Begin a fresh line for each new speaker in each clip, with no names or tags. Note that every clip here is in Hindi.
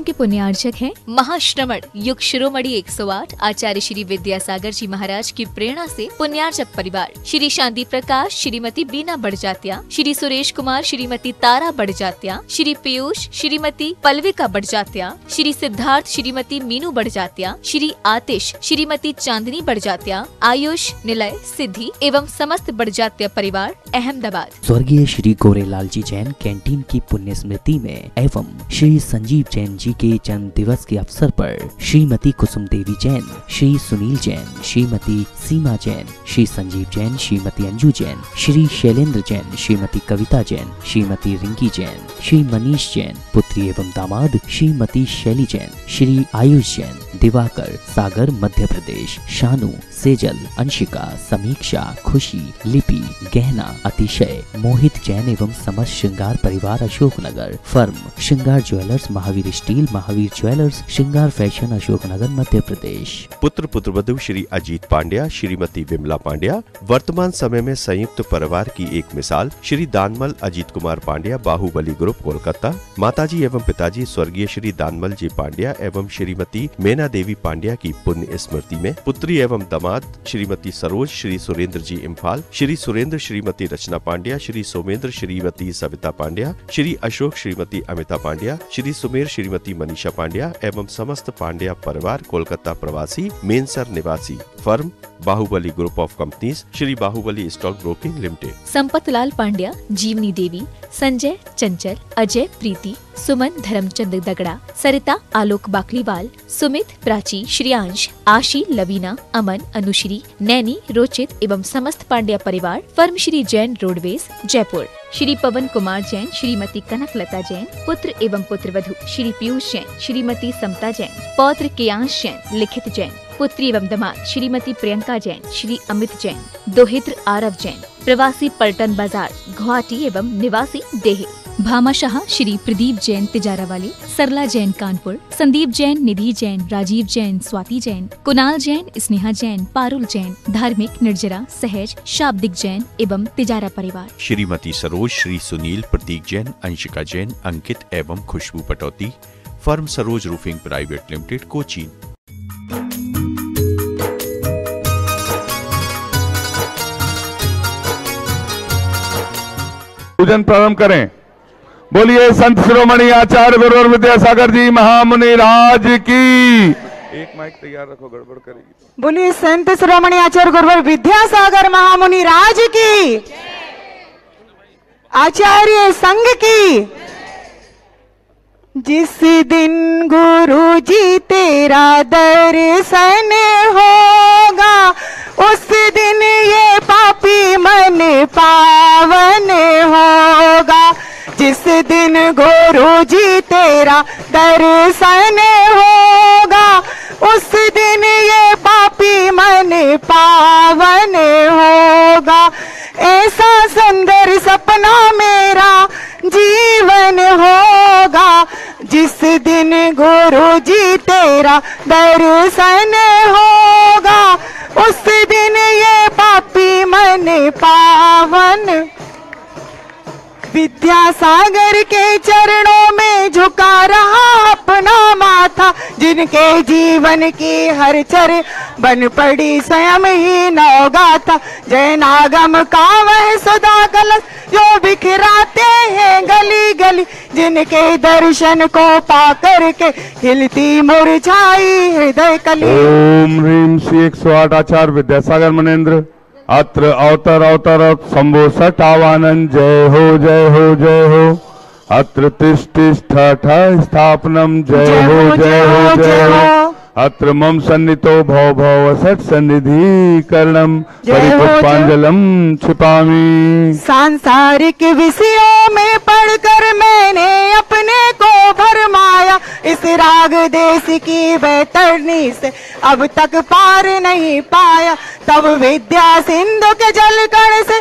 के पुण्यार्चक हैं
महाश्रमण युग शिरोमणि 108 आचार्य श्री विद्यासागर जी महाराज की प्रेरणा से पुण्यार्चक परिवार श्री शांति प्रकाश, श्रीमती बीना बड़जात्या, श्री सुरेश कुमार, श्रीमती तारा बड़जात्या, श्री पीयूष, श्रीमती पल्विका बड़जात्या, श्री सिद्धार्थ, श्रीमती मीनू बड़जात्या, श्री आतिश, श्रीमती चांदनी बड़जात्या, आयुष, निलय, सिद्धि एवं समस्त बड़जात्या परिवार अहमदाबाद।
स्वर्गीय श्री गोरेलाल जी जैन कैंटीन की पुण्य स्मृति में एवं श्री संजीव जैन जी के जन्म दिवस के अवसर पर श्रीमती कुसुम देवी जैन, श्री सुनील जैन, श्रीमती सीमा जैन, श्री संजीव जैन, श्रीमती अंजू जैन, श्री शैलेंद्र जैन, श्रीमती कविता जैन, श्रीमती रिंकी जैन, श्री मनीष जैन, पुत्री एवं दामाद श्रीमती शैली जैन, श्री आयुष जैन, दिवाकर, सागर मध्य प्रदेश, शानू, सेजल, अंशिका, समीक्षा, खुशी, लिपि, गहना, अतिशय, मोहित जैन एवं समस्त श्रृंगार परिवार अशोकनगर, फर्म श्रृंगार jewellers, Mahavir steel, Mahavir jewellers, श्रृंगार फैशन, अशोकनगर मध्य प्रदेश।
पुत्र पुत्रवधू श्री अजीत पांड्या, श्रीमती विमला पांड्या वर्तमान समय में संयुक्त परिवार की एक मिसाल। श्री दानमल अजीत कुमार पांड्या, बाहुबली ग्रुप, कोलकाता। माताजी एवं पिताजी स्वर्गीय श्री दानमल जी पांड्या एवं श्रीमती मेना देवी पांड्या की पुण्य स्मृति में पुत्री एवं दामाद श्रीमती सरोज, श्री सुरेंद्र जी इम्फाल, श्री सुरेंद्र श्रीमती रचना पांड्या, श्री सोमेंद्र श्रीमती सविता पांड्या, श्री अशोक श्रीमती अमिता पांड्या, श्री सुमेर श्रीमती मनीषा पांड्या एवं समस्त पांड्या परिवार कोलकाता प्रवासी, मेनसर निवासी। Firm Bahubali group of companies, Shri Bahubali stock broking limited.
Sampatlal Pandya, Jivani Devi, Sanjay, चंचल, अजय, प्रीति, सुमन, धर्मचंद दगड़ा, सरिता, आलोक बाकलीवाल, सुमित, प्राची, श्रियांश, आशी, लवीना, अमन, अनुश्री, नैनी, रोचित एवं समस्त पांड्या परिवार। Firm Shri Jain roadways, Jaipur. श्री पवन कुमार जैन, श्रीमती कनकलता जैन, पुत्र एवं पुत्रवधू श्री पीयूष जैन, श्रीमती समता जैन, पौत्र केयांश जैन, लिखित जैन, पुत्री एवं दामाद श्रीमती प्रियंका जैन, श्री अमित जैन, दोहित्र आरव जैन, प्रवासी पलटन बाजार, गुवाहाटी एवं निवासी देह।
भामाशाह श्री प्रदीप जैन तिजारावाली, सरला जैन कानपुर, संदीप जैन, निधि जैन, राजीव जैन, स्वाति जैन, कुणाल जैन, स्नेहा जैन, पारुल जैन, धार्मिक, निर्जरा, सहज, शाब्दिक जैन एवं तिजारा परिवार।
श्रीमती सरोज, श्री सुनील, प्रतीक जैन, अंशिका जैन, अंकित एवं Khushboo Patauti. Firm Saroj roofing private limited, Cochin.
पूजन प्रारंभ करें। बोलिए संत शिरोमणि आचार्य गुरुवर विद्यासागर जी महामुनि राज की। एक माइक तैयार रखो, गड़बड़ करेगी।
बोलिए संत शिरोमणि आचार्य गुरुवर विद्यासागर महामुनि राज की, आचार्य संघ की। जिस दिन गुरु जी तेरा दर्शन होगा, उस दिन ये पापी मन पावन होगा। जिस दिन गुरु जी तेरा दर्शन होगा, उस दिन ये पापी मन पावन होगा। ऐसा सुंदर सपना मेरा जीवन होगा, जिस दिन गुरु जी तेरा दर्शन होगा, उस दिन ये पापी मन पावन। विद्यासागर के चरणों में झुका रहा अपना माथा, जिनके जीवन की हर चर बन पड़ी स्वयं ही नवगाथा। जय नागम का वह सदा कलश जो बिखराते हैं गली गली, जिनके दर्शन को पाकर के खिलती मुरझाई हृदय कली।
ओम ह्रीम श्री 108 आचार्य विद्यासागर मनेन्द्र अत्र अवतर अवतर शंभो सटावानंद। जय हो जय हो जय हो। अत्र तिष्ठ स्थापनम। जय हो जय हो जय हो। अत्र मम सन्नितो भव भव सट सन्निधि करणम परिपुष्पांजलम छिपामी।
सांसारिक विषयों में पढ़कर मैंने अपने को भरमाया, इस राग देश की बैतरनी से अब तक पार नहीं पाया। तब विद्या सिंधु के जल कण से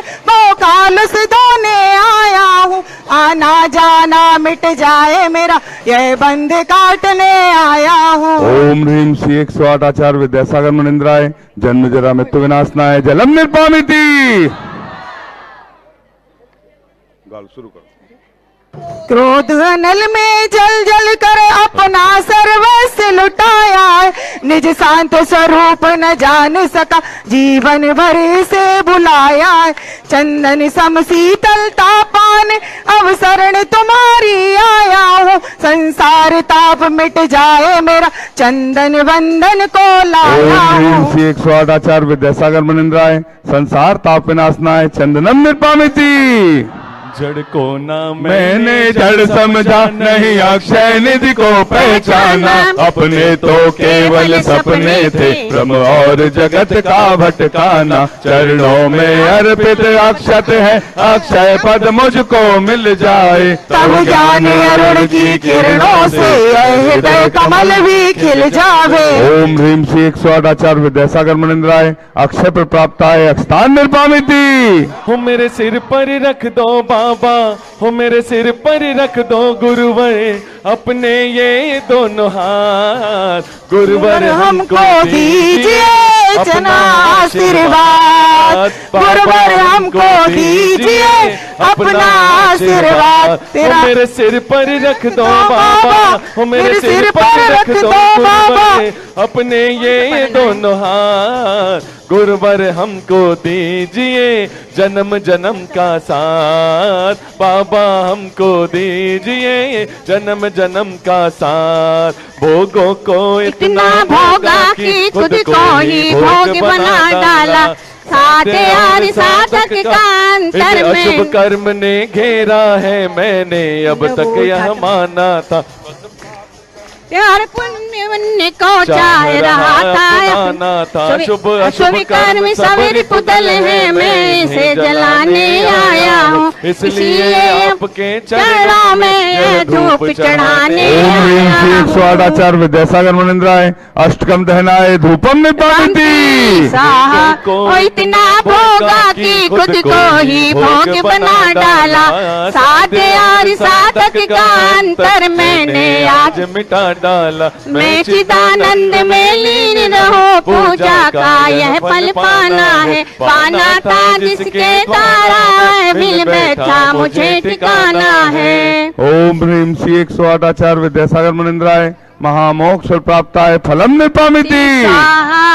कालुस धोने आया हूँ, आना जाना मिट जाए मेरा यह बंध काटने आया हूँ।
ओम ह्रीम श्री 108 आचार्य विद्यासागर मनेन्द्राय जन्म जरा मृत्यु विनाशनाय जलम निर्पामिति। गाल शुरू करो।
क्रोध नल में जल जल कर अपना शांत स्वरूप न जान सका, जीवन भर से बुलाया है। चंदन सम शीतलता पाने अब शरण तुम्हारी आया हूँ, संसार ताप मिट जाए मेरा चंदन बंधन को लाया हूँ।
108 आचार्य विद्यासागर मुनिंद्र राय, संसार ताप विनाशनाय चंदनम निर्पामिति।
जड़ को ना
मैंने जड़ समझा, नहीं अक्षय निधि को पहचाना, अपने तो केवल सपने थे भ्रम और जगत का भटकाना। चरणों में अर्पित अक्षत है, अक्षय पद मुझको मिल जाए,
तब ज्ञान अरुण की किरणों से हृदय कमल भी खिल जावे।
ओम ह्रीम श्री 108 आचार्य विद्यासागर मुनिंद्र राय, अक्षय पर प्राप्त आए अक्षतान निर्पामिति।
हो मेरे सिर पर रख दो बाबा, हो मेरे सिर पर रख दो गुरुवर, अपने ये दोनों हाथ, गुरुवर हमको दीजिए
जना आशीर्वाद, गुरुवर हमको दीजिए अपना आशीर्वाद।
तेरा मेरे सिर पर रख दो बाबा, हो मेरे सिर पर रख दो गुरुवर, अपने ये दोनों हाथ, गुरुवर हमको दीजिए जन्म जन्म का साथ, बाबा हमको दीजिए जन्म जन्म का साथ। भोगों को इतना भोगा कि खुद को ही भोग बना डाला, साधे और साधक का अंतर में अशुभ कर्म ने घेरा है, मैंने अब तक यह माना था।
प्यार पुण्य वन्य को चाह रहा था, शुभ अशुभ कर्म सवेरे पुतल है, मैं इसे जलाने आया हूँ, इसलिए आपके चरणों में यह धूप चढ़ाने आया हूँ।
108 आचार्य विद्यासागर मुनिंद्र राय, अष्टकम दहनाए धूपम निपामिति।
इतना भोगा कि खुद को ही भोग बना डाला, साधे और साधक का अंतर मैंने आज
मिटा डाला।
मैं चिदानंद में लीन रहो, पूजा का यह फल पाना है, पाना था जिसके द्वारा मिल बैठा मुझे ठिकाना है।
ओम ह्रीम श्री 108 आचार्य विद्यासागर मुनिंद्र राय, महामोक्ष प्राप्त है फलम निपामिति।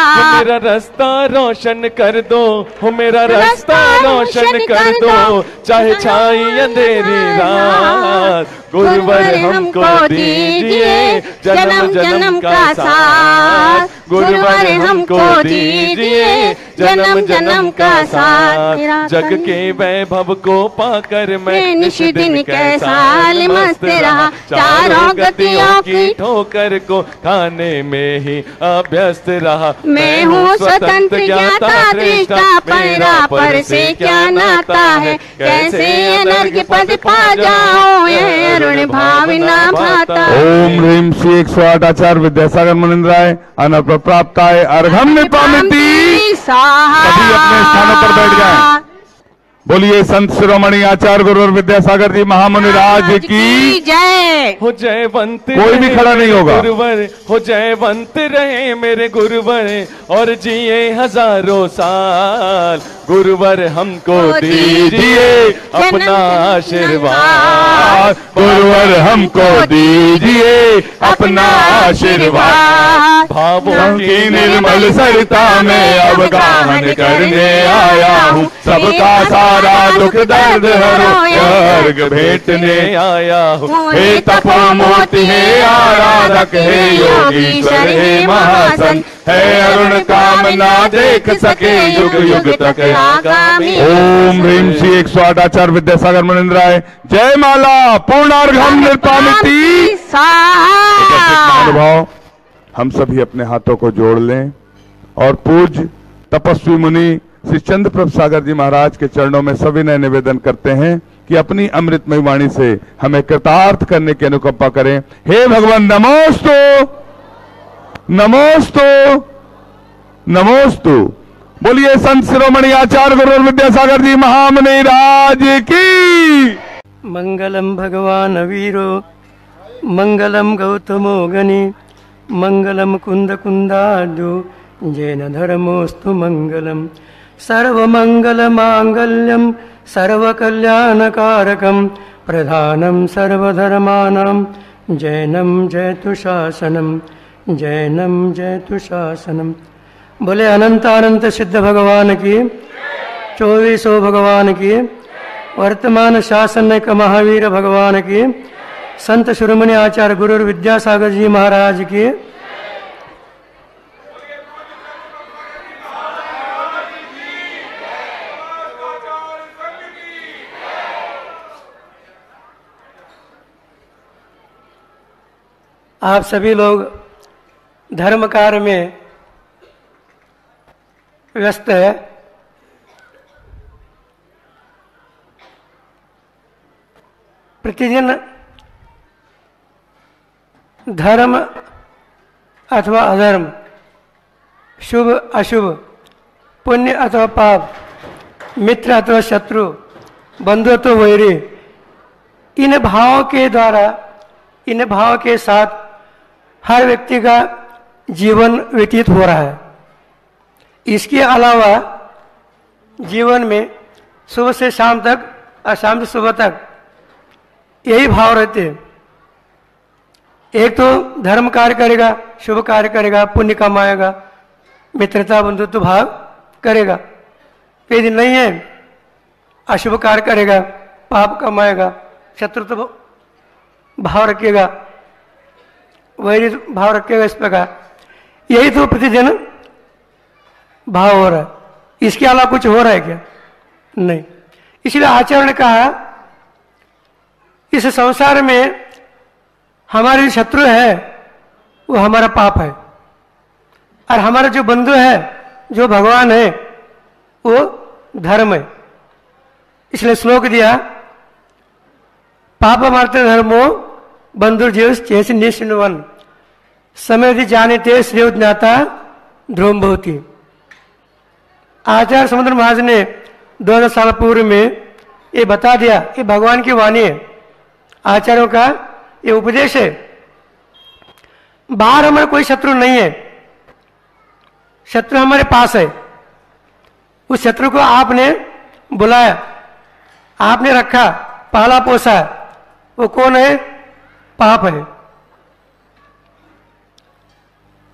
मेरा रास्ता रोशन कर दो, हो मेरा रास्ता रोशन कर दो, चाहे छाई अंधेरी रात, गुरुवर हमको दीजिए जन्म जन्म का साथ, गुरुवर हमको दीजिए जन्म जन्म का साथ। जग के वैभव को पाकर मैं निश दिन कैसा मस्त रहा, चारों गतियों की ठोकर को खाने में ही अभ्यस्त रहा।
मैं हूँ स्वतंत्र ज्ञाता दृष्टा, पैरा पर से क्या नाता है, कैसे अनर्घ्य पद पा जाओ, ये अरुण भाव ना भाता।
ओम ह्रीम श्री 108 आचार्य विद्यासागर मुनिंद्र राय, अनर्घ्य प्राप्त आए अर्घम निपामिति। सभी अपने स्थानों पर बैठ जाएं। बोलिए संत शिरोमणि आचार्य गुरुवर विद्यासागर जी महामुनि राज की जय।
हो जयवंत
कोई भी खड़ा नहीं होगा।
गुरुवर हो जयवंत रहे मेरे गुरुवर, और जिए हजारों साल, गुरुवर हमको दीजिए अपना आशीर्वाद,
गुरुवर हमको दीजिए अपना आशीर्वाद।
भावों
की निर्मल सरिता में अब गाहन करने आया हूँ, सबका सारा दुख दर्द हरो अर्घ भेंटने आया हूँ। हे तपोमूर्ति हे आराधक हे योगीश्वर हे महासन, है अरुण कामना देख सके युग युग तक आगामी। ओम ह्रीम श्री 108 आचार्य विद्यासागर मुनिंद्र राय, जय माला पूर्णार्घम निर्पामिति। अनुभव हम सभी अपने हाथों को जोड़ लें और पूज्य तपस्वी मुनि श्री चंद्र प्रभ सागर जी महाराज के चरणों में सविनय निवेदन करते हैं कि अपनी अमृतमय वाणी से हमें कृतार्थ करने की अनुकंपा करें। हे भगवान नमोस्तु नमोस्तु नमोस्तु। बोलिए संत शिरोमणि आचार्य गुरुवर विद्यासागर जी महामुनि राज की।
मंगलम भगवान वीरो, मंगलम गौतमो गनि, मंगलम कुंद कुंदादु, जैन धर्मोस्तु मंगलम। सर्वमंगल मांगल्यम सर्वकल्याणकारकम, प्रधानम सर्वधर्माणां, जैनम जयतु शासनम, जैनम जयतु शासनम। बोले अनंत अनंत सिद्ध भगवान की, 2400 भगवान की, वर्तमान शासन का महावीर भगवान की, संत शिरोमणि आचार्य गुरु विद्यासागर जी महाराज की। आप सभी लोग धर्म कार्य में व्यस्त है। प्रतिदिन धर्म अथवा अधर्म, शुभ अशुभ, पुण्य अथवा पाप, मित्र अथवा शत्रु, बंधु अथवा वैरी, इन भावों के द्वारा, इन भाव के साथ हर व्यक्ति का जीवन व्यतीत हो रहा है। इसके अलावा जीवन में सुबह से शाम तक और शाम से सुबह तक यही भाव रहते हैं। एक तो धर्म कार्य करेगा, शुभ कार्य करेगा, पुण्य कमाएगा, मित्रता बंधुत्व भाव करेगा। यदि नहीं है, अशुभ कार्य करेगा, पाप कमाएगा, शत्रुत्व भाव रखेगा, वैरी भाव रखेगा। इस प्रकार यही तो प्रतिदिन भाव हो रहा है। इसके अलावा कुछ हो रहा है क्या? नहीं। इसलिए आचार्य ने कहा इस संसार में हमारे जो शत्रु है वो हमारा पाप है, और हमारा जो बंधु है, जो भगवान है, वो धर्म है। इसलिए श्लोक दिया, पाप मार्ते धर्मो बंधुर्जीव चेस निश्चिन्वन समय यदि जानते श्रेय ज्ञाता ध्रुव भवती। आचार्य समुद्र महाराज ने 2000 साल पूर्व में ये बता दिया, ये भगवान की वाणी है, आचार्यों का ये उपदेश है। बाहर हमारा कोई शत्रु नहीं है, शत्रु हमारे पास है। उस शत्रु को आपने बुलाया, आपने रखा, पाला पोसा, वो कौन है? पाप है।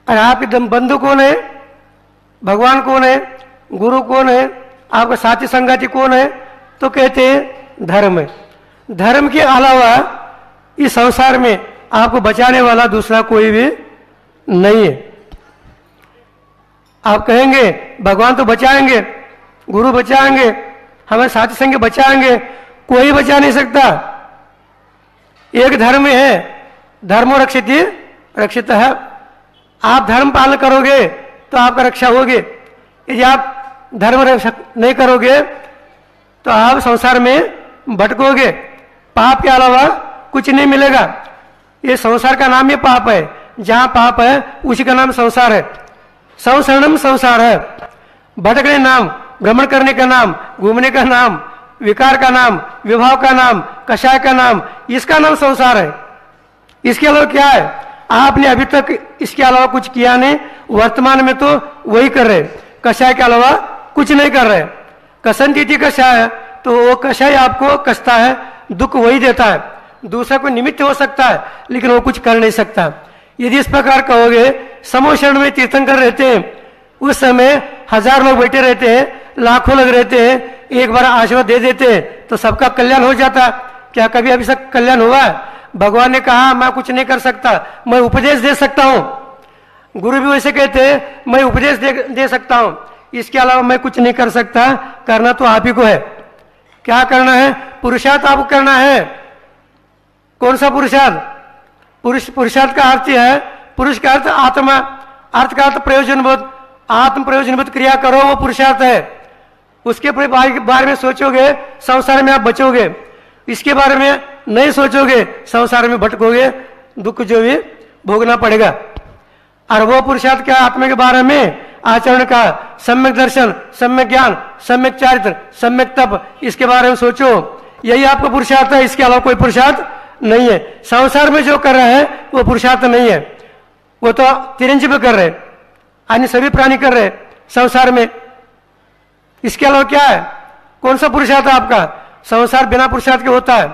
और आपके बंधु कौन है? भगवान कौन है? गुरु कौन है? आपका साथी संगाती कौन है? तो कहते हैं धर्म है। धर्म के अलावा इस संसार में आपको बचाने वाला दूसरा कोई भी नहीं है। आप कहेंगे भगवान तो बचाएंगे, गुरु बचाएंगे, हमारे साथी संग बचाएंगे, कोई बचा नहीं सकता। एक धर्म है, धर्मो रक्षित रक्षित है। आप धर्म पालन करोगे तो आपका रक्षा होगी। यदि आप धर्म रक्षा नहीं करोगे तो आप संसार में भटकोगे, पाप के अलावा कुछ नहीं मिलेगा। ये संसार का नाम ही पाप है। जहां पाप है उसी का नाम संसार है। संसरणम संसार है, भटकने नाम, भ्रमण करने का नाम, घूमने का नाम, विकार का नाम, विभाव का नाम, कषाय का नाम, इसका नाम संसार है। इसके अलावा क्या है? आपने अभी तक इसके अलावा कुछ किया नहीं, वर्तमान में तो वही कर रहे। कषाय के अलावा कुछ नहीं कर रहे। कसंती थी कषाय, तो वो कषाय आपको कसता है, दुख वही देता है। दूसरा कोई निमित्त हो सकता है लेकिन वो कुछ कर नहीं सकता। यदि इस प्रकार कहोगे, समोशरण में तीर्थंकर रहते हैं, उस समय 1000 लोग बैठे रहते हैं, लाखों लोग रहते हैं, एक बार आशीर्वाद दे देते हैं तो सबका कल्याण हो जाता। क्या कभी अभी तक कल्याण हुआ? भगवान ने कहा मैं कुछ नहीं कर सकता, मैं उपदेश दे सकता हूं। गुरु भी वैसे कहते हैं मैं उपदेश दे सकता हूं, इसके अलावा मैं कुछ नहीं कर सकता। करना तो आप ही को है। क्या करना है? पुरुषार्थ आपको करना है। कौन सा पुरुषार्थ? पुरुषार्थ का अर्थ है, पुरुष का अर्थ आत्मा, अर्थ का अर्थ प्रयोजनबोध, आत्म प्रयोजनबोध क्रिया करो, वो पुरुषार्थ है। उसके बारे में सोचोगे संसार में आप बचोगे, इसके बारे में नहीं सोचोगे संसार में भटकोगे, दुख जो भी भोगना पड़ेगा। और वो पुरुषार्थ क्या? आत्मा के बारे में आचरण का सम्यक दर्शन, सम्यक ज्ञान, सम्यक चारित्र, सम्यक तप, इसके बारे में सोचो। यही आपका पुरुषार्थ है, इसके अलावा कोई पुरुषार्थ नहीं है। संसार में जो कर रहे हैं वो पुरुषार्थ नहीं है, वो तो तिरंजीव कर रहे, अन्य सभी प्राणी कर रहे संसार में। इसके अलावा क्या है? कौन सा पुरुषार्थ है आपका? संसार बिना पुरुषार्थ के होता है।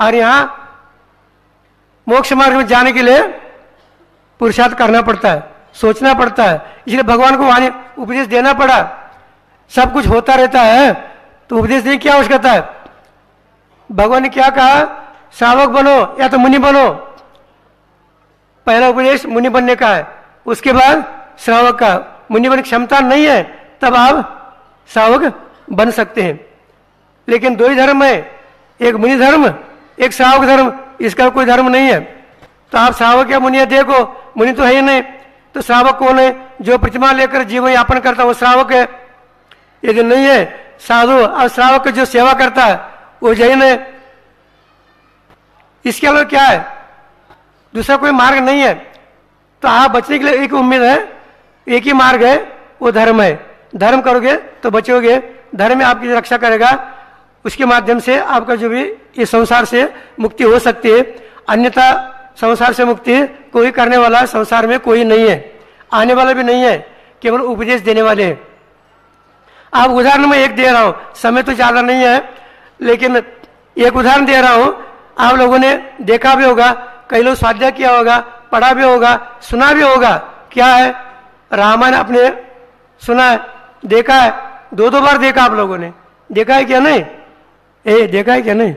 और यहां मोक्ष मार्ग में जाने के लिए पुरुषार्थ करना पड़ता है, सोचना पड़ता है। इसलिए भगवान को वाणी उपदेश देना पड़ा। सब कुछ होता रहता है तो उपदेश देने की क्या आवश्यकता है? भगवान ने क्या कहा? श्रावक बनो या तो मुनि बनो। पहला उपदेश मुनि बनने का है, उसके बाद श्रावक का। मुनि बनने की क्षमता नहीं है तब आप श्रावक बन सकते हैं। लेकिन दो ही धर्म है, एक मुनि धर्म, एक श्रावक धर्म। इसका कोई धर्म नहीं है। तो आप श्रावक या मुनि देखो, मुनि तो है ही नहीं, तो श्रावक कौन है? जो प्रतिमा लेकर जीवन यापन करता है वो श्रावक है। यदि नहीं है साधु और श्रावक जो सेवा करता है वो जैन है। इसके अलावा क्या है? दूसरा कोई मार्ग नहीं है। तो आप बचने के लिए एक उम्मीद है, एक ही मार्ग है, वो धर्म है। धर्म करोगे तो बचोगे, धर्म आपकी रक्षा करेगा। उसके माध्यम से आपका जो भी इस संसार से मुक्ति हो सकती है। अन्यथा संसार से मुक्ति कोई करने वाला संसार में कोई नहीं है, आने वाला भी नहीं है, केवल उपदेश देने वाले हैं। आप उदाहरण में एक दे रहा हूं, समय तो ज्यादा नहीं है, लेकिन एक उदाहरण दे रहा हूं। आप लोगों ने देखा भी होगा, कई लोग स्वाध्याय किया होगा, पढ़ा भी होगा, सुना भी होगा। क्या है? रामायण अपने सुना है, देखा है, दो बार देखा। आप लोगों ने देखा है क्या? नहीं देखा है क्या? नहीं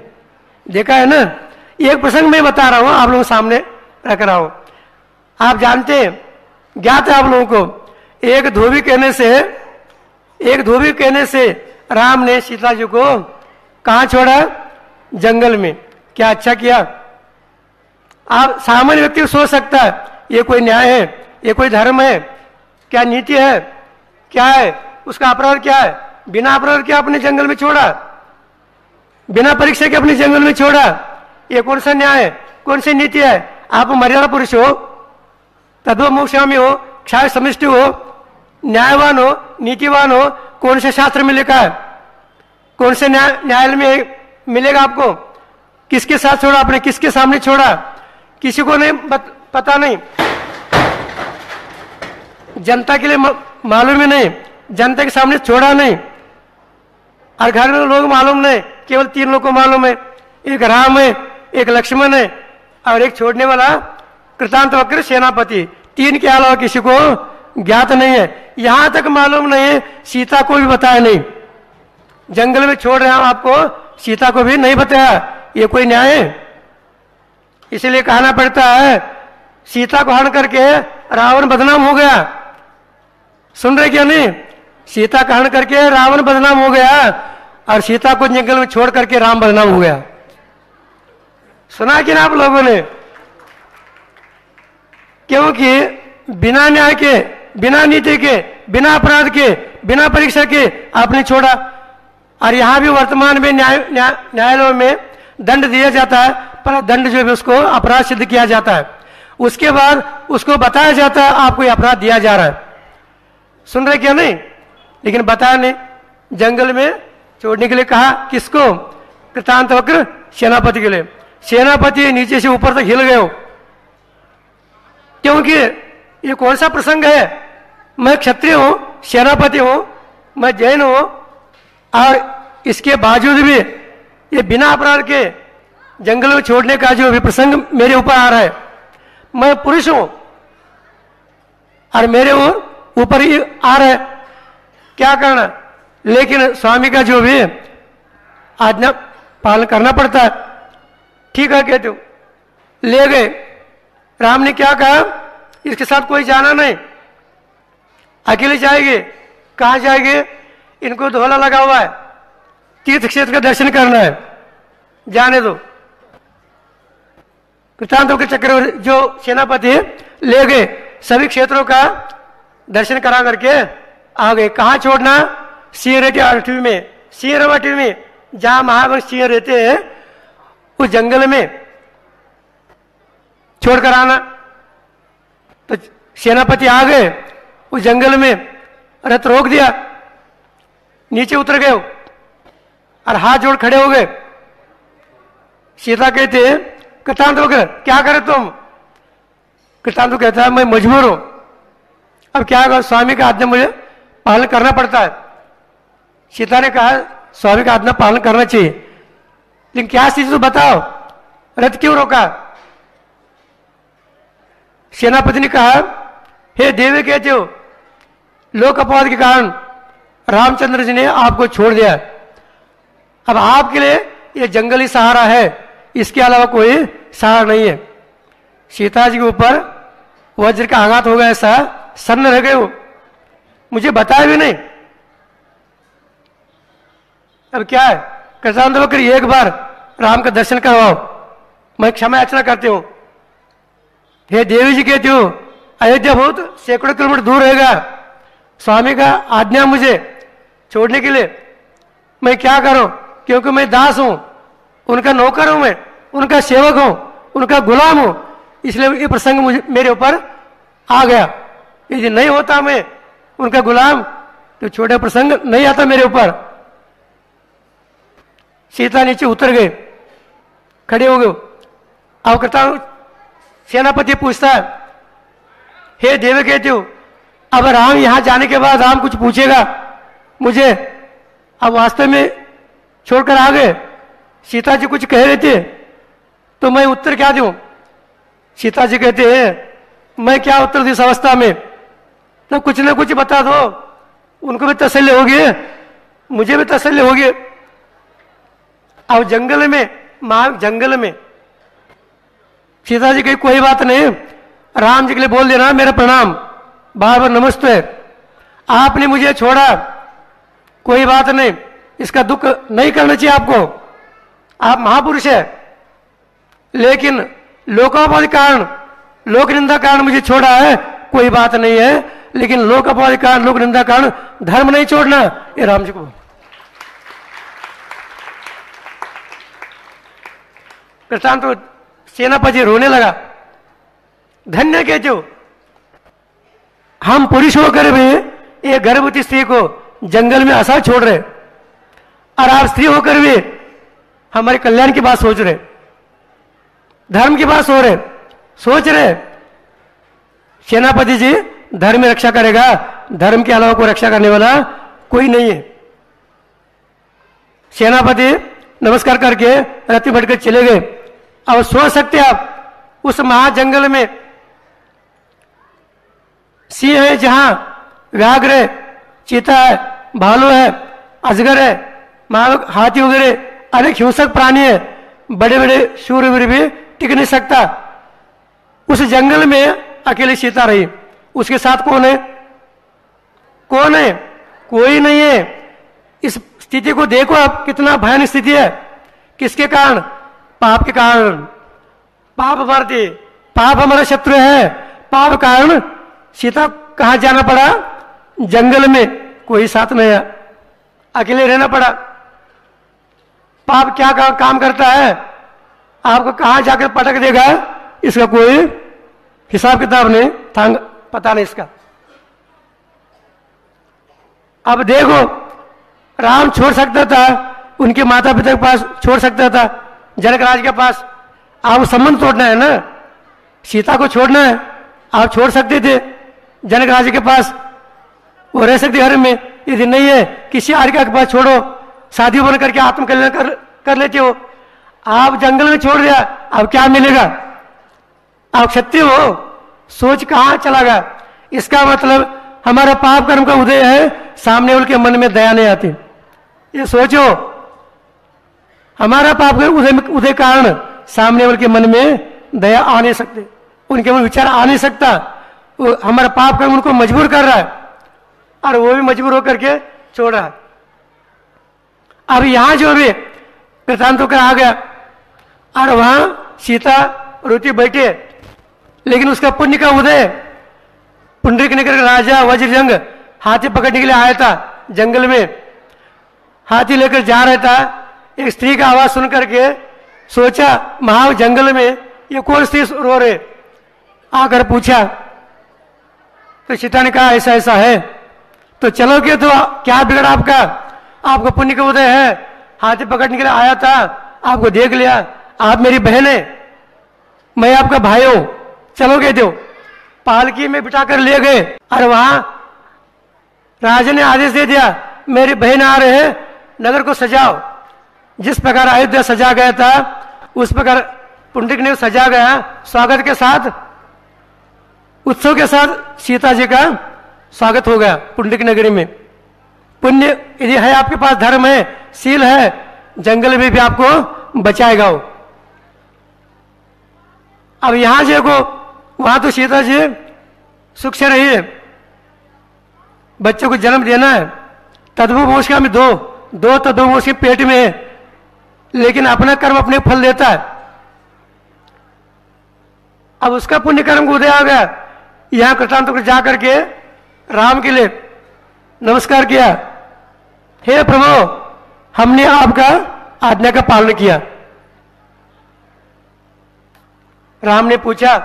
देखा है ना। एक प्रसंग मैं बता रहा हूं, आप लोगों के सामने रख रहा हूं। आप जानते हैं, ज्ञात है आप लोगों को, एक धोबी कहने से राम ने सीता जी को कहां छोड़ा? जंगल में। क्या अच्छा किया? आप सामान्य व्यक्ति को सोच सकता है ये कोई न्याय है, ये कोई धर्म है, क्या नीति है, क्या है? उसका अपराध क्या है? बिना अपराध के आपने जंगल में छोड़ा, बिना परीक्षा के अपने जंगल में छोड़ा। ये कौन सा न्याय है, कौन सी नीति है? आप मर्यादा पुरुष हो, तत्वमोक्षामी हो, क्षाय समिष्टि हो, न्यायवान हो, नीतिवान हो। कौन से शास्त्र में लिखा है? कौन से न्यायालय में मिलेगा आपको? किसके साथ छोड़ा आपने, किसके सामने छोड़ा? किसी को नहीं पता नहीं, जनता के लिए मालूम ही नहीं, जनता के सामने छोड़ा नहीं। और घर में लोग मालूम नहीं, केवल 3 लोग को मालूम है, एक राम है, एक लक्ष्मण है और एक छोड़ने वाला कृतांतवक्र सेनापति। 3 के अलावा किसी को ज्ञात नहीं है। यहां तक मालूम नहीं है, सीता को भी बताया नहीं। जंगल में छोड़ रहे हैं आपको, सीता को भी नहीं बताया। ये कोई न्याय है? इसलिए कहना पड़ता है, सीता को हरण करके रावण बदनाम हो गया। सुन रहे क्या? नहीं, सीता का हरण करके रावण बदनाम हो गया और सीता को जंगल में छोड़ करके राम बदनाम हो गया। सुना कि ना आप लोगों ने? क्योंकि बिना न्याय के, बिना नीति के, बिना अपराध के, बिना परीक्षा के आपने छोड़ा। और यहां भी वर्तमान में न्यायालयों में दंड दिया जाता है, पर दंड जो है उसको अपराध सिद्ध किया जाता है। उसके बाद उसको बताया जाता है आपको अपराध दिया जा रहा है। सुन रहे क्या? नहीं, लेकिन बताया नहीं। जंगल में छोड़ने के लिए कहा, किसको? कृतांतवक्र सेनापति के लिए। सेनापति नीचे से ऊपर तक हिल गए हो, क्योंकि ये कौन सा प्रसंग है? मैं क्षत्रिय हूं, सेनापति हूं, मैं जैन हूं, और इसके बावजूद भी ये बिना अपराध के जंगल में छोड़ने का जो भी प्रसंग मेरे ऊपर आ रहा है। मैं पुरुष हूं और मेरे ऊपर ही आ रहा है, क्या करना? लेकिन स्वामी का जो भी आज्ञा पालन करना पड़ता है। ठीक है कहते हो, ले गए। राम ने क्या कहा? इसके साथ कोई जाना नहीं, अकेले जाएंगे। कहां जाएंगे? इनको धोला लगा हुआ है, तीर्थ क्षेत्र का दर्शन करना है, जाने दो। कृतांतों के चक्रवर्ती जो सेनापति ले गए, सभी क्षेत्रों का दर्शन करा करके आ गए। कहां छोड़ना? सिंहरटी में, सिंहरटी में जहां महावंश सिंह रहते हैं उस जंगल में छोड़कर आना। तो सेनापति आ गए उस जंगल में, रथ रोक दिया, नीचे उतर गए और हाथ जोड़ खड़े हो गए। सीता कहते हैं, कृतांतवक्र क्या करे तुम? कृतांत कहता है, मैं मजबूर हूं, अब क्या होगा? स्वामी का आज्ञा मुझे पालन करना पड़ता है। सीता ने कहा, स्वामी का आज्ञा पालन करना चाहिए, लेकिन क्या स्थिति तो बताओ, रथ क्यों रोका? सेनापति ने कहा, हे देवी कहते हो, लोक अपवाद के कारण रामचंद्र जी ने आपको छोड़ दिया, अब आपके लिए ये जंगल ही सहारा है, इसके अलावा कोई सहारा नहीं है। सीता जी के ऊपर वज्र का आघात हो गया, ऐसा सन्न रह गए हो, मुझे बताया भी नहीं। अब क्या है, कृष्णांत बकर एक बार राम का दर्शन करवाओ, मैं क्षमा याचना करती हूं। हे देवी जी कहती हो, अयोध्या बहुत सैकड़ों किलोमीटर दूर रहेगा, स्वामी का आज्ञा मुझे छोड़ने के लिए, मैं क्या करूं, क्योंकि मैं दास हूं, उनका नौकर हूं, मैं उनका सेवक हूं, उनका गुलाम हूं, इसलिए ये प्रसंग मुझे मेरे ऊपर आ गया। यदि नहीं होता मैं उनका गुलाम तो छोटा प्रसंग नहीं आता मेरे ऊपर। सीता नीचे उतर गए, खड़े हो गए। अब कहता हूं, सेनापति पूछता है, हे देवी कहते हो, अब राम यहां जाने के बाद राम कुछ पूछेगा मुझे, अब वास्तव में छोड़कर आ गए, सीता जी कुछ कह रहे थे तो मैं उत्तर क्या दूं? सीता जी कहते हैं, मैं क्या उत्तर दूं इस अवस्था में, तो कुछ ना कुछ बता दो, उनको भी तसल्ली होगी, मुझे भी तसल्ली होगी। अब जंगल में, जंगल में सीता जी कही, कोई बात नहीं, राम जी के लिए बोल देना मेरा प्रणाम, बार बार नमस्ते, आपने मुझे छोड़ा, कोई बात नहीं, इसका दुख नहीं करना चाहिए आपको, आप महापुरुष है, लेकिन लोकोपवाद कारण, लोक निंदा कारण मुझे छोड़ा है, कोई बात नहीं है, लेकिन लोकोपवाद कारण, लोक निंदा कारण धर्म नहीं छोड़ना, ये राम जी को। कृष्णांत तो सेनापति रोने लगा, धन्य कहते हो, हम पुरुष होकर भी एक गर्भवती स्त्री को जंगल में ऐसा छोड़ रहे, और आप स्त्री होकर भी हमारे कल्याण की बात सोच रहे, धर्म की बात सोच रहे। सेनापति जी धर्म में रक्षा करेगा, धर्म के अलावा कोई रक्षा करने वाला कोई नहीं है। सेनापति नमस्कार करके रथ में बैठकर चले गए। अब सोच सकते आप, उस महाजंगल में सिंह है, जहां व्याघ्र है, चीता है, भालू है, अजगर है, हाथी वगैरह अनेक हिंसक प्राणी है, बड़े बड़े शूरवीर भी टिक नहीं सकता, उस जंगल में अकेली सीता रही। उसके साथ कौन है? कौन है? कोई नहीं है। इस स्थिति को देखो आप, कितना भयानक स्थिति है। किसके कारण? पाप के कारण। पाप मारती, पाप हमारा शत्रु है, पाप कारण सीता कहां जाना पड़ा? जंगल में, कोई साथ नहीं है, अकेले रहना पड़ा। पाप क्या काम करता है, आपको कहां जाकर पटक देगा, इसका कोई हिसाब किताब नहीं, पता नहीं इसका। अब देखो, राम छोड़ सकता था, उनके माता पिता के पास छोड़ सकता था, जनक राज के पास। आप संबंध तोड़ना है ना, सीता को छोड़ना है, आप छोड़ सकते थे जनक राज के पास, वो रह सकते घर में। यदि नहीं है, किसी आर्य के पास छोड़ो, शादी बन करके आत्मकल्याण कर लेते हो। आप जंगल में छोड़ दिया, अब क्या मिलेगा? आप क्षत्रिय हो, सोच कहां चला गया? इसका मतलब हमारा पाप कर्म का उदय है, सामने वाले के मन में दया नहीं आती। ये सोचो, हमारा पाप कर्म उदय कारण सामने वाले के मन में दया आ नहीं सकते, उनके मन विचार आ नहीं सकता। हमारा पाप कर्म उनको मजबूर कर रहा है, और वो भी मजबूर होकर के छोड़ रहा है। अब यहां जो भी वृतांत होकर आ गया, और वहां सीता रोती बैठे, लेकिन उसका पुण्य का उदय, पुंडरीक निकर राजा वज्रजंग हाथी पकड़ने के लिए आया था जंगल में, हाथी लेकर जा रहा था। एक स्त्री का आवाज सुन करके सोचा, महा जंगल में ये कौन स्त्री रो रहे, आकर पूछा तो सीता ने कहा ऐसा ऐसा है। तो चलोगे तो क्या बिगड़ा आपका, आपको पुण्य का उदय है, हाथी पकड़ने के लिए आया था, आपको देख लिया, आप मेरी बहन है, मैं आपका भाई हूं, चलोगे तो? पालकी में बिठाकर ले गए, और वहां राजा ने आदेश दे दिया, मेरी बहन आ रहे हैं, नगर को सजाओ। जिस प्रकार अयोध्या सजा गया था, उस प्रकार पुंडरीक ने सजा गया, स्वागत के साथ उत्सव के साथ सीता जी का स्वागत हो गया पुंडरिक नगरी में। पुण्य यदि है आपके पास, धर्म है, शील है, जंगल में भी आपको बचाएगा वो। अब यहां देखो, वहां तो सीता जी सुख से रही है, बच्चों को जन्म देना है, तद्भुवोष्का में दो तद्भुवोष के पेट में है, लेकिन अपना कर्म अपने फल देता है। अब उसका पुण्य कर्म को उदय आ गया, यहां कृतांत जा करके राम के लिए नमस्कार किया, हे प्रभु हमने आपका आज्ञा का पालन किया। राम ने पूछा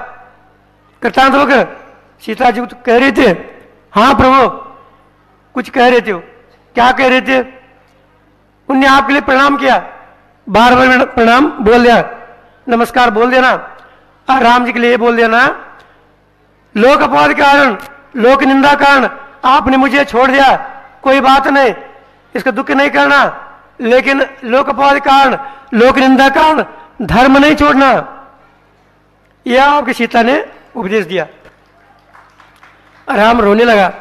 कृतांत होकर, सीता जी तो कह रहे थे, हाँ प्रभु कुछ कह रहे थे, क्या कह रहे थे? उनने आपके लिए प्रणाम किया, बार बार प्रणाम बोल दिया, नमस्कार बोल देना, और राम जी के लिए बोल देना, लोक अपवाद के कारण, लोक निंदा कारण आपने मुझे छोड़ दिया, कोई बात नहीं, इसका दुख नहीं करना, लेकिन लोक अपवाद कारण, लोक निंदा कारण धर्म नहीं छोड़ना। यह आपकी सीता ने उपदेश दिया। राम रोने लगा।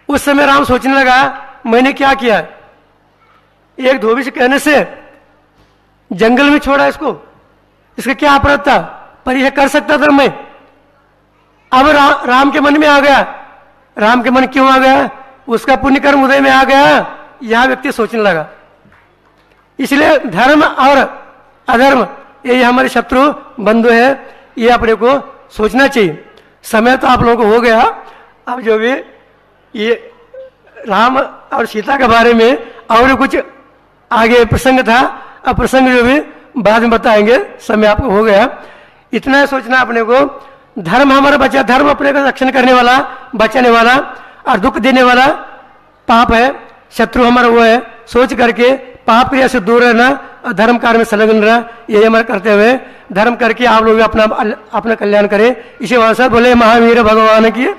उस समय राम सोचने लगा, मैंने क्या किया? एक धोबी से कहने से जंगल में छोड़ा इसको, इसका क्या अपराध था? पर यह कर सकता था मैं। अब राम के मन में आ गया। राम के मन क्यों आ गया? उसका पुण्य कर्म उदय में आ गया। यह व्यक्ति सोचने लगा। इसलिए धर्म और अधर्म ये हमारे शत्रु बंधु है, ये अपने को सोचना चाहिए। समय तो आप लोगों को हो गया। अब जो भी ये राम और सीता के बारे में और कुछ आगे प्रसंग था, अब प्रसंग जो भी बाद में बताएंगे, समय आपको हो गया। इतना सोचना अपने को, धर्म हमारा बचा, धर्म अपने का रक्षण करने वाला, बचाने वाला, और दुख देने वाला पाप है, शत्रु हमारा वो है। सोच करके पाप क्रिया से दूर रहना और धर्म कार्य में संलग्न रहना, यही हमारा करते हुए धर्म करके आप लोग अपना कल्याण करें। इसी वजह से बोले महावीर भगवान की।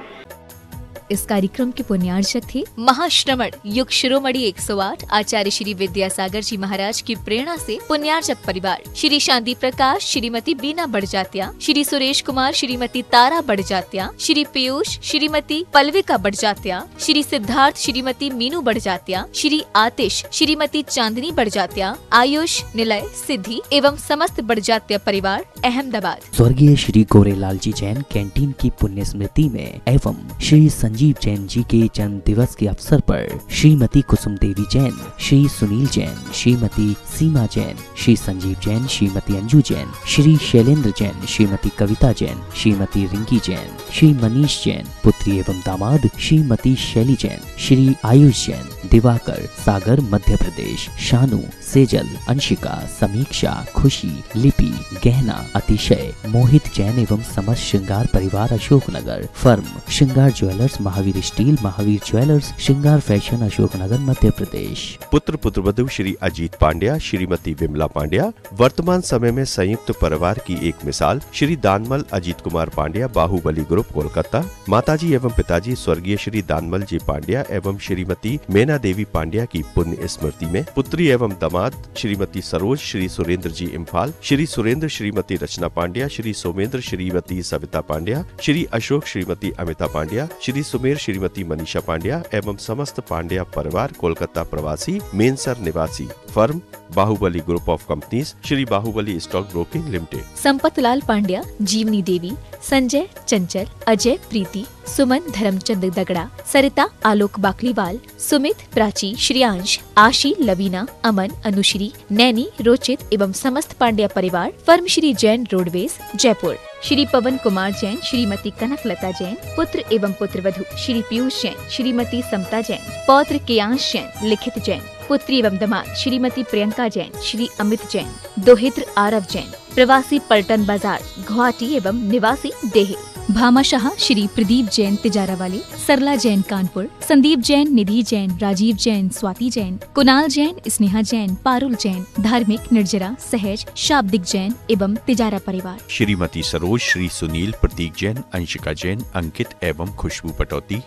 इस कार्यक्रम के पुण्यार्चक थे महाश्रमण युग शिरोमणि 108 आचार्य श्री विद्यासागर जी महाराज की प्रेरणा से पुण्यार्चक परिवार श्री शांति प्रकाश, श्रीमती बीना बड़जात्या, श्री सुरेश कुमार, श्रीमती तारा बड़जात्या, श्री पीयूष, श्रीमती पल्विका बड़जात्या, श्री सिद्धार्थ, श्रीमती मीनू बड़जात्या, श्री आतिश, श्रीमती चांदनी बड़जात्या, आयुष, निलय, सिद्धि एवं समस्त बड़जात्या परिवार अहमदाबाद।
स्वर्गीय श्री गोरेलाल जी जैन कैंटीन की पुण्य स्मृति में एवं श्री संजीव जैन जी के जन्म दिवस के अवसर पर श्रीमती कुसुम देवी जैन, श्री सुनील जैन, श्रीमती सीमा जैन, श्री संजीव जैन, श्रीमती अंजू जैन, श्री शैलेंद्र जैन, श्रीमती कविता जैन, श्रीमती रिंकी जैन, श्री मनीष जैन, पुत्री एवं दामाद श्रीमती शैली जैन, श्री आयुष जैन, दिवाकर, सागर मध्य प्रदेश, शानू, सेजल, अंशिका, समीक्षा, खुशी, लिपि, गहना, अतिशय, मोहित जैन एवं समस्त श्रृंगार परिवार अशोकनगर, फर्म श्रृंगार jewellers, Mahavir steel, Mahavir jewellers, श्रृंगार फैशन अशोकनगर मध्य प्रदेश।
पुत्र पुत्रवधू श्री अजीत पांड्या, श्रीमती विमला पांड्या वर्तमान समय में संयुक्त परिवार की एक मिसाल श्री दानमल अजीत कुमार पांड्या, बाहुबली ग्रुप कोलकाता। माताजी एवं पिताजी स्वर्गीय श्री दानमल जी पांड्या एवं श्रीमती मेना देवी पांड्या की पुण्य स्मृति में पुत्री एवं दामाद श्रीमती सरोज, श्री सुरेंद्र जी इम्फाल, श्री सुरेंद्र श्रीमती रचना पांड्या, श्री सोमेंद्र श्रीमती सविता पांड्या, श्री अशोक श्रीमती अमिता पांड्या, श्री सुमेर श्रीमती मनीषा पांड्या एवं समस्त पांड्या परिवार कोलकाता प्रवासी, मेनसर निवासी, firm Bahubali group of companies, Shri Bahubali stock broking limited.
Sampatlal Pandya, Jivani Devi, Sanjay चंचल, अजय प्रीति, सुमन धर्मचंद दगड़ा, सरिता आलोक बाकलीवाल, सुमित प्राची, श्रेयांश, आशी लवीना, अमन, अनुश्री, नैनी, रोचित एवं समस्त पांड्या परिवार, फर्म श्री जैन रोडवेज, जयपुर। श्री पवन कुमार जैन, श्रीमती कनकलता जैन, पुत्र एवं पुत्रवधू श्री पीयूष जैन, श्रीमती समता जैन, पौत्र केयांश जैन, लिखित जैन, पुत्री एवं दामाद श्रीमती प्रियंका जैन, श्री अमित जैन, दोहित्र आरव जैन, प्रवासी पलटन बाजार गुवाहाटी एवं निवासी देह।
भामाशाह श्री प्रदीप जैन तिजारावाली, सरला जैन कानपुर, संदीप जैन, निधि जैन, राजीव जैन, स्वाति जैन, कुणाल जैन, स्नेहा जैन, पारुल जैन, धार्मिक, निर्जरा, सहज, शाब्दिक जैन एवं तिजारा परिवार।
श्रीमती सरोज, श्री सुनील, प्रतीक जैन, अंशिका जैन, अंकित एवं Khushboo Patauti,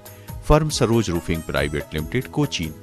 firm Saroj roofing private limited, Cochin.